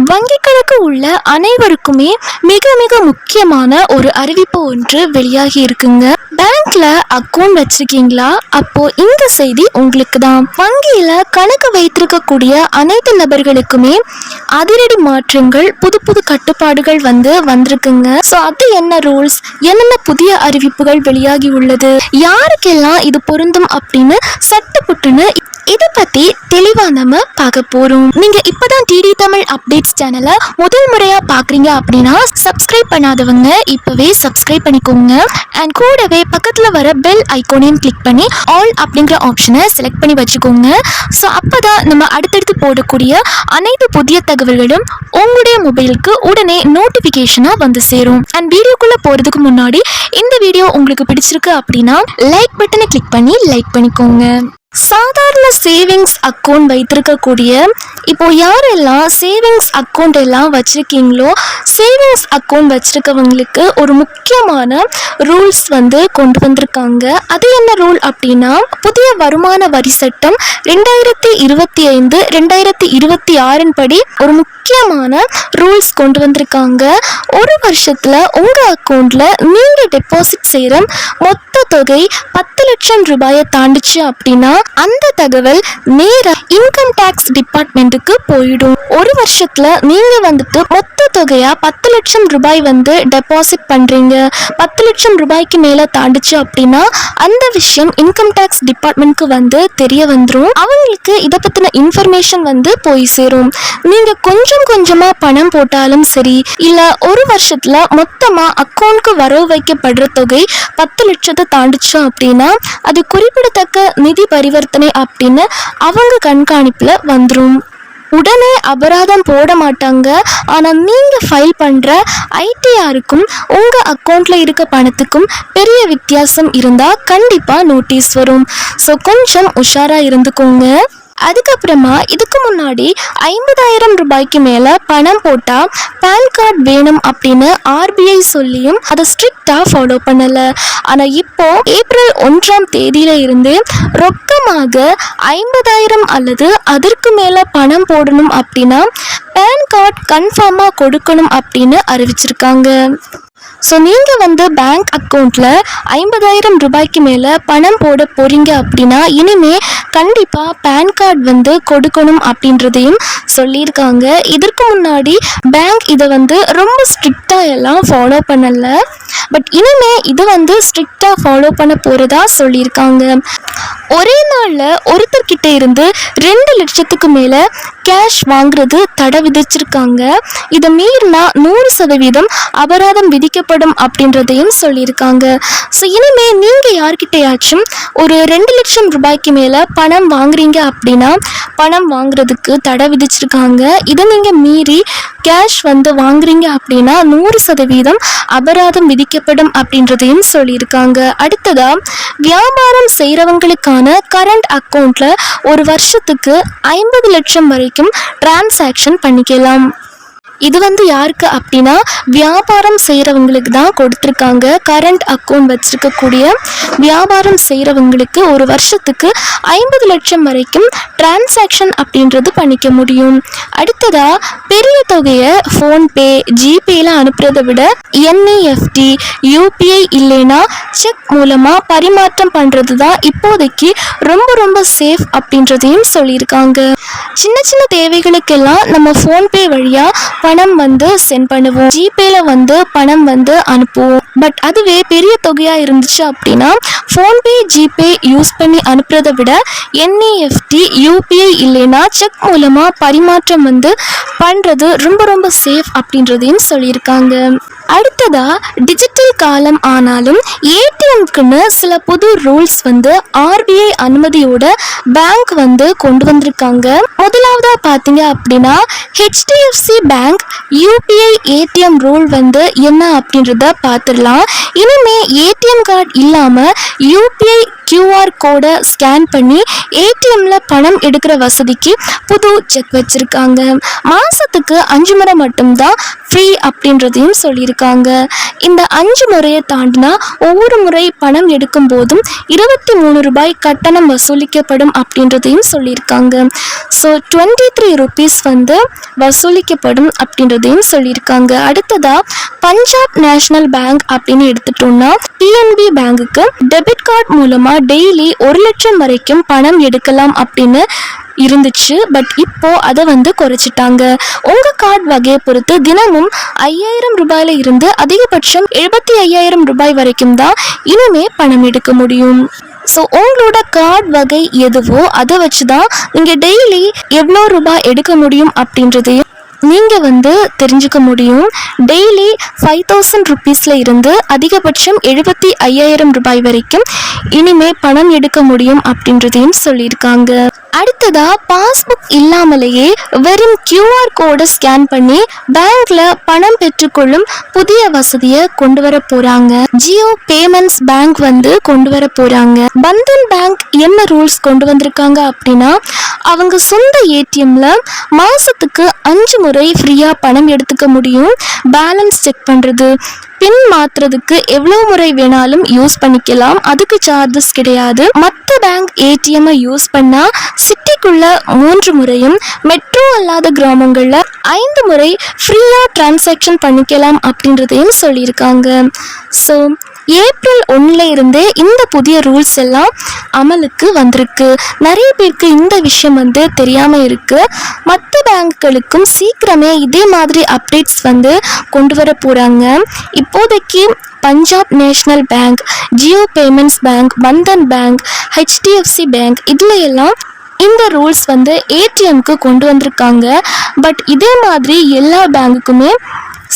வங்கி கணக்கு உள்ள அனைவருக்குமே மிக மிக முக்கியமான ஒரு அறிவிப்பு ஒன்று வெளியாகி இருக்குங்க. பேங்க்ல அக்கௌண்ட் வச்சிருக்கீங்களா? அப்போ இந்த செய்தி உங்களுக்கு தான். வங்கியில கணக்கு வைத்திருக்கக்கூடிய அனைத்து நபர்களுக்குமே அதிரடி மாற்றங்கள், புது புது கட்டுப்பாடுகள் வந்திருக்குங்க. ஸோ அது என்ன ரூல்ஸ், என்னென்ன புதிய அறிவிப்புகள் வெளியாகி உள்ளது, யாருக்கெல்லாம் இது பொருந்தும் அப்படின்னு சட்டுப்புட்டுன்னு இதை பத்தி தெளிவா நம்ம பார்க்க போறோம். நீங்க இப்பதான் டிடி தமிழ் அப்டேட்ஸ் சேனலை முதல் முறையா பாக்குறீங்க அப்படின்னா சப்ஸ்கிரைப் பண்ணாதவங்க இப்பவே சப்ஸ்கிரைப் பண்ணிக்கோங்க. அண்ட் கூடவே பக்கத்துல வர பெல் ஐகானையும் கிளிக் பண்ணி ஆல் அப்படிங்கிற ஆப்ஷனை செலக்ட் பண்ணி வச்சுக்கோங்க. ஸோ அப்பதான் நம்ம அடுத்தடுத்து போடக்கூடிய அனைத்து புதிய தகவல்களும் உங்களுடைய மொபைலுக்கு உடனே நோட்டிபிகேஷனா வந்து சேரும். அண்ட் வீடியோக்குள்ள போறதுக்கு முன்னாடி இந்த வீடியோ உங்களுக்கு பிடிச்சிருக்கு அப்படின்னா லைக் பட்டனை கிளிக் பண்ணி லைக் பண்ணிக்கோங்க. சாதாரண சேவிங்ஸ் அக்கௌண்ட் வைத்திருக்கக்கூடிய இப்போ யாரெல்லாம் சேவிங்ஸ் அக்கௌண்ட் எல்லாம் வச்சிருக்கீங்களோ, சேவிங்ஸ் அக்கௌண்ட் வச்சிருக்கவங்களுக்கு ஒரு முக்கியமான ரூல்ஸ் கொண்டு வந்திருக்காங்க. அது என்ன ரூல் அப்படின்னா, புதிய வருமான வரி சட்டம் 2025 2026 படி ஒரு முக்கியமான ரூல்ஸ் கொண்டு வந்திருக்காங்க. ஒரு வருஷத்துல உங்க அக்கௌண்ட்ல நீங்க டெபாசிட் செய்யற மொத்த தொகை 10 லட்சம் ரூபாயை தாண்டிச்சு அப்படின்னா அந்த தகவல் நேரா இன்கம் டாக்ஸ் டிபார்ட்மெண்ட்டுக்கு போயிடும். ஒரு வருஷத்துல நீங்க மொத்த தொகையா 10 லட்சம் ரூபாய் டெபாசிட் பண்றீங்க, 10 லட்சம் ரூபாய்க்கு மேல தாண்டிச்சு அப்படின்னா அந்த விஷயம் இன்கம் டாக்ஸ் டிபார்ட்மெண்ட்க்கு தெரிய வந்துடும். அவங்களுக்கு இதை பத்தின இன்ஃபர்மேஷன் போய் சேரும். நீங்க கொஞ்சம் கொஞ்சமா பணம் போட்டாலும் சரி, இல்ல ஒரு வருஷத்துல மொத்தமா அக்கௌண்ட்க்கு வரவு வைக்கப்படுற தொகை 10 லட்சத்தை தாண்டிச்சு அப்படின்னா அது குறிப்பிடத்தக்க நிதி பரிவர்த்தனை அப்படின்னு அவங்க கண்காணிப்புல வந்துடும். உடனே அபராதம் போட மாட்டாங்க. ஆனால் நீங்கள் ஃபைல் பண்ணுற ஐடிஆருக்கும் உங்கள் அக்கௌண்ட்டில் இருக்க பணத்துக்கும் பெரிய வித்தியாசம் இருந்தால் கண்டிப்பாக நோட்டீஸ் வரும். ஸோ கொஞ்சம் உஷாராக இருந்துக்கோங்க. அதுக்கப்புறமா இதுக்கு முன்னாடி 50,000 ரூபாய்க்கு மேலே பணம் போட்டால் பேன் கார்டு வேணும் அப்படின்னு ஆர்பிஐ சொல்லியும் அதை ஸ்ட்ரிக்டாக ஃபாலோ பண்ணலை. ஆனால் இப்போ ஏப்ரல் 1 இருந்து ரொக்கமாக 50,000 அல்லது அதற்கு மேலே பணம் போடணும் அப்படின்னா பேன் கார்டு கன்ஃபார்மாக கொடுக்கணும் அப்படின்னு அறிவிச்சிருக்காங்க. ஸோ நீங்கள் பேங்க் அக்கௌண்ட்டில் 50,000 ரூபாய்க்கு மேலே பணம் போட போகிறீங்க அப்படின்னா இனிமே கண்டிப்பாக பேன் கார்டு கொடுக்கணும் அப்படின்றதையும் சொல்லியிருக்காங்க. இதற்கு முன்னாடி பேங்க் இதை ரொம்ப ஸ்ட்ரிக்டாக எல்லாம் ஃபாலோ பண்ணலை. பட் இனிமே இது ஸ்ட்ரிக்டாக ஃபாலோ பண்ண போகிறதா சொல்லியிருக்காங்க. ஒரே நாளில் ஒருத்தர்கிட்ட இருந்து 2 லட்சத்துக்கு மேலே கேஷ் வாங்குறது தடை விதிச்சிருக்காங்க. இதை மீறினா 100% அபராதம் விதிக்கப்படும் அப்படின்றதையும் சொல்லியிருக்காங்க. ஸோ இனிமே நீங்கள் யார்கிட்டையாச்சும் ஒரு 2 லட்சம் ரூபாய்க்கு மேலே பணம் வாங்குறீங்க அப்படின்னா பணம் வாங்குறதுக்கு தடை விதிச்சிருக்காங்க. இதை நீங்கள் மீறி கேஷ் வாங்குறீங்க அப்படின்னா 100% அபராதம் விதிக்கப்படும் அப்படின்றதையும் சொல்லியிருக்காங்க. அடுத்ததா வியாபாரம் செய்கிறவங்களுக்கான கரண்ட் அக்கௌண்ட்ல ஒரு வருஷத்துக்கு 50 லட்சம் வரைக்கும் டிரான்சாக்ஷன் பண்ணிக்கலாம். இது யாருக்கு அப்படின்னா வியாபாரம் செய்கிறவங்களுக்கு தான் கொடுத்துருக்காங்க. கரண்ட் அக்கௌண்ட் வச்சிருக்கக்கூடிய வியாபாரம் செய்கிறவங்களுக்கு ஒரு வருஷத்துக்கு 50 லட்சம் வரைக்கும் டிரான்சாக்ஷன் அப்படின்றது பண்ணிக்க முடியும். அடுத்ததா பெரிய தொகையை ஃபோன்பே ஜிபேல அனுப்புறதை விட NEFT UPI இல்லைன்னா செக் மூலமாக பரிமாற்றம் பண்ணுறது தான் இப்போதைக்கு ரொம்ப ரொம்ப சேஃப் அப்படின்றதையும் சொல்லியிருக்காங்க. சின்ன சின்ன தேவைகளுக்கெல்லாம் நம்ம ஃபோன்பே வழியாக பணம் சென்ட் பண்ணுவோம், ஜிபேல பணம் அனுப்புவோம். பட் அதுவே பெரிய தொகையா இருந்துச்சு அப்படின்னா ஃபோன்பே ஜிபே யூஸ் பண்ணி அனுப்புறதை விட NEFT UPI இல்லைன்னா செக் மூலமா பரிமாற்றம் பண்றது ரொம்ப ரொம்ப சேஃப் அப்படின்றதையும் சொல்லியிருக்காங்க. அடுத்ததா டிஜிட்டல் காலம் ஆனாலும் ஏடிஎம்க்குன்னு சில புது ரூல்ஸ் RBI அனுமதியோட பேங்க் கொண்டு வந்திருக்காங்க. முதலாவதா பார்த்தீங்க அப்படின்னா HDFC bank bank UPI ATM rule வந்து என்ன அப்படின்றத பார்த்துடலாம். இனிமே ஏடிஎம் கார்டு இல்லாமல் யூபிஐ கியூஆர் கோடை ஸ்கேன் பண்ணி ஏடிஎம்ல பணம் எடுக்கிற வசதிக்கு புது செக் வச்சிருக்காங்க. மாசத்துக்கு 5 முறை மட்டும்தான் ஃப்ரீ அப்படின்றதையும் சொல்லியிருக்காங்க. இந்த 5 முறையை தாண்டினா ஒவ்வொரு முறை பணம் எடுக்கும் போதும் 23 ரூபாய் கட்டணம் வசூலிக்கப்படும் அப்படின்றதையும் சொல்லியிருக்காங்க. ஸோ 23 ருபீஸ் வந்து வசூலிக்கப்படும் அப்படின்றதையும் சொல்லியிருக்காங்க. அடுத்ததா பஞ்சாப் நேஷனல் பேங்க் அப்படின்னு எடுத்துட்டோம்னா பிஎன்பி பேங்குக்கு டெபிட் கார்டு மூலமா டெய்லி 1 லட்சம் வரைக்கும் பணம் எடுக்கலாம் அப்படின்னு இருந்துச்சு. பட் இப்போ அதை வந்து குறைச்சிட்டாங்க. உங்க கார்டு வகையை பொறுத்து தினமும் 5000 ரூபாயில இருந்து அதிகபட்சம் 75,000 ரூபாய் வரைக்கும் தான் இனிமே பணம் எடுக்க முடியும். ஸோ உங்களோட கார்டு வகை எதுவோ அதை வச்சு தான் நீங்கள் டெய்லி எவ்வளோ ரூபாய் எடுக்க முடியும் அப்படின்றதையும் நீங்கள் வந்து தெரிஞ்சுக்க முடியும். டெய்லி 5000 ருபீஸில் இருந்து அதிகபட்சம் 75,000 ரூபாய் வரைக்கும் இனிமே பணம் எடுக்க முடியும் அப்படின்றதையும் சொல்லியிருக்காங்க. அடுத்ததா பாஸ்புக் இல்லாமலேயே வெறும் கியூஆர் கோடை ஸ்கேன் பண்ணி பேங்க்ல பணம் பெற்றுக்கொள்ளும் புதிய வசதியை கொண்டு வர போறாங்க. ஜியோ பேமெண்ட்ஸ் பேங்க் வந்து கொண்டு வர போறாங்க. பந்தன் பேங்க் என்ன ரூல்ஸ் கொண்டு வந்திருக்காங்க அப்படின்னா அவங்க சொந்த ஏடிஎம்ல மாசத்துக்கு 5 முறை ஃப்ரீயா பணம் எடுத்துக்க முடியும். பேலன்ஸ் செக் பண்றது, பின் மாத்துறதுக்கு எவ்வளவு முறை வேணாலும் யூஸ் பண்ணிக்கலாம். அதுக்கு சார்ஜஸ் கிடையாது. மற்ற பேங்க் ஏடிஎம் யூஸ் பண்ணா சிட்டிக்குள்ள 3 முறையும் மெட்ரோ அல்லாத கிராமங்கள்ல 5 முறை ஃப்ரீயா டிரான்சாக்ஷன் பண்ணிக்கலாம் அப்படின்றதையும் சொல்லியிருக்காங்க. ஸோ ஏப்ரல் 1 இருந்தே இந்த புதிய ரூல்ஸ் எல்லாம் அமலுக்கு வந்திருக்கு. நிறைய பேருக்கு இந்த விஷயம் வந்து தெரியாம இருக்கு. மற்ற பேங்குகளுக்கும் சீக்கிரமே இதே மாதிரி அப்டேட்ஸ் வந்து கொண்டு வர போறாங்க. இப்போதைக்கு Punjab national bank, Jio payments bank, Bandhan bank, HDFC bank இதுல எல்லாம் இந்த ரூல்ஸ் வந்து ஏடிஎம்க்கு கொண்டு வந்திருக்காங்க. பட் இதே மாதிரி எல்லா பேங்குக்குமே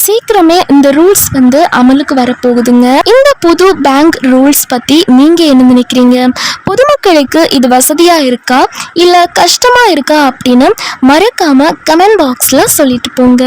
சீக்கிரமே இந்த ரூல்ஸ் வந்து அமலுக்கு வரப்போகுதுங்க. இந்த புது பேங்க் ரூல்ஸ் பற்றி நீங்கள் என்ன நினைக்கிறீங்க? பொதுமக்களுக்கு இது வசதியாக இருக்கா இல்லை கஷ்டமாக இருக்கா அப்படின்னு மறக்காமல் கமெண்ட் பாக்ஸில் சொல்லிட்டு போங்க.